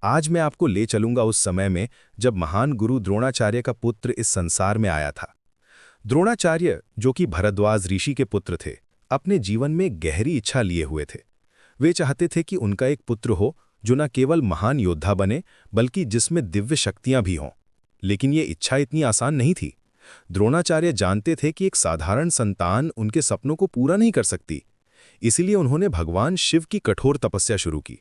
आज मैं आपको ले चलूंगा उस समय में जब महान गुरु द्रोणाचार्य का पुत्र इस संसार में आया था। द्रोणाचार्य, जो कि भरद्वाज ऋषि के पुत्र थे, अपने जीवन में गहरी इच्छा लिए हुए थे। वे चाहते थे कि उनका एक पुत्र हो जो न केवल महान योद्धा बने, बल्कि जिसमें दिव्य शक्तियां भी हों। लेकिन ये इच्छा इतनी आसान नहीं थी। द्रोणाचार्य जानते थे कि एक साधारण संतान उनके सपनों को पूरा नहीं कर सकती। इसलिए उन्होंने भगवान शिव की कठोर तपस्या शुरू की।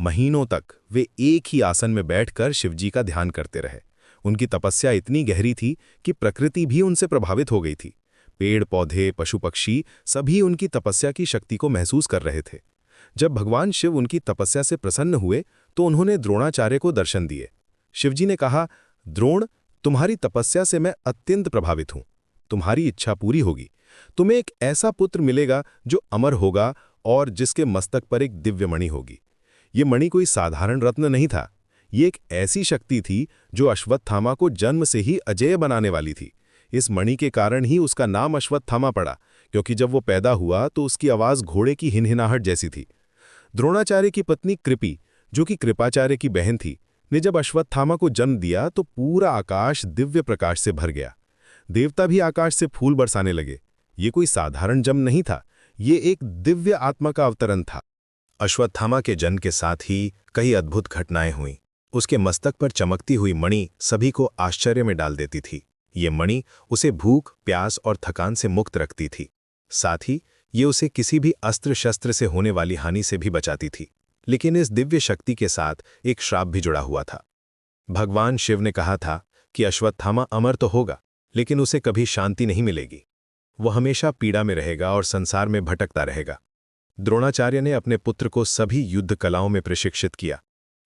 महीनों तक वे एक ही आसन में बैठकर शिवजी का ध्यान करते रहे। उनकी तपस्या इतनी गहरी थी कि प्रकृति भी उनसे प्रभावित हो गई थी। पेड़ पौधे, पशु पक्षी सभी उनकी तपस्या की शक्ति को महसूस कर रहे थे। जब भगवान शिव उनकी तपस्या से प्रसन्न हुए तो उन्होंने द्रोणाचार्य को दर्शन दिए। शिवजी ने कहा, द्रोण, तुम्हारी तपस्या से मैं अत्यंत प्रभावित हूं। तुम्हारी इच्छा पूरी होगी। तुम्हें एक ऐसा पुत्र मिलेगा जो अमर होगा और जिसके मस्तक पर एक दिव्य मणि होगी। ये मणि कोई साधारण रत्न नहीं था। ये एक ऐसी शक्ति थी जो अश्वत्थामा को जन्म से ही अजेय बनाने वाली थी। इस मणि के कारण ही उसका नाम अश्वत्थामा पड़ा, क्योंकि जब वो पैदा हुआ तो उसकी आवाज घोड़े की हिनहिनाहट जैसी थी। द्रोणाचार्य की पत्नी कृपि, जो कि कृपाचार्य की बहन थी, ने जब अश्वत्थामा को जन्म दिया तो पूरा आकाश दिव्य प्रकाश से भर गया। देवता भी आकाश से फूल बरसाने लगे। ये कोई साधारण जन्म नहीं था, ये एक दिव्य आत्मा का अवतरण था। अश्वत्थामा के जन्म के साथ ही कई अद्भुत घटनाएं हुईं। उसके मस्तक पर चमकती हुई मणि सभी को आश्चर्य में डाल देती थी। ये मणि उसे भूख, प्यास और थकान से मुक्त रखती थी। साथ ही ये उसे किसी भी अस्त्र शस्त्र से होने वाली हानि से भी बचाती थी। लेकिन इस दिव्य शक्ति के साथ एक श्राप भी जुड़ा हुआ था। भगवान शिव ने कहा था कि अश्वत्थामा अमर तो होगा, लेकिन उसे कभी शांति नहीं मिलेगी। वो हमेशा पीड़ा में रहेगा और संसार में भटकता रहेगा। द्रोणाचार्य ने अपने पुत्र को सभी युद्ध कलाओं में प्रशिक्षित किया।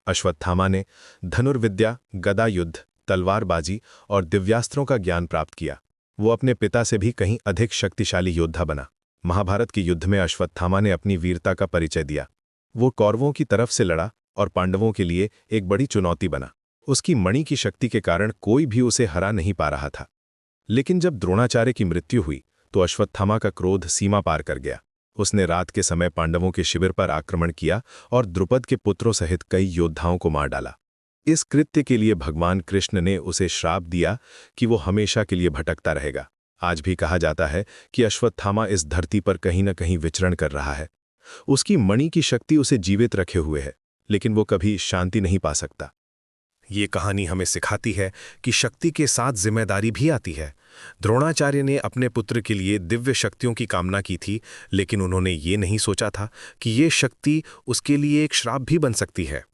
अश्वत्थामा ने धनुर्विद्या, गदा युद्ध, तलवारबाजी और दिव्यास्त्रों का ज्ञान प्राप्त किया। वो अपने पिता से भी कहीं अधिक शक्तिशाली योद्धा बना। महाभारत के युद्ध में अश्वत्थामा ने अपनी वीरता का परिचय दिया। वो कौरवों की तरफ से लड़ा और पांडवों के लिए एक बड़ी चुनौती बना। उसकी मणि की शक्ति के कारण कोई भी उसे हरा नहीं पा रहा था। लेकिन जब द्रोणाचार्य की मृत्यु हुई तो अश्वत्थामा का क्रोध सीमा पार कर गया। उसने रात के समय पांडवों के शिविर पर आक्रमण किया और द्रुपद के पुत्रों सहित कई योद्धाओं को मार डाला। इस कृत्य के लिए भगवान कृष्ण ने उसे श्राप दिया कि वो हमेशा के लिए भटकता रहेगा। आज भी कहा जाता है कि अश्वत्थामा इस धरती पर कहीं न कहीं विचरण कर रहा है। उसकी मणि की शक्ति उसे जीवित रखे हुए है, लेकिन वो कभी शांति नहीं पा सकता। ये कहानी हमें सिखाती है कि शक्ति के साथ जिम्मेदारी भी आती है। द्रोणाचार्य ने अपने पुत्र के लिए दिव्य शक्तियों की कामना की थी, लेकिन उन्होंने ये नहीं सोचा था कि ये शक्ति उसके लिए एक श्राप भी बन सकती है।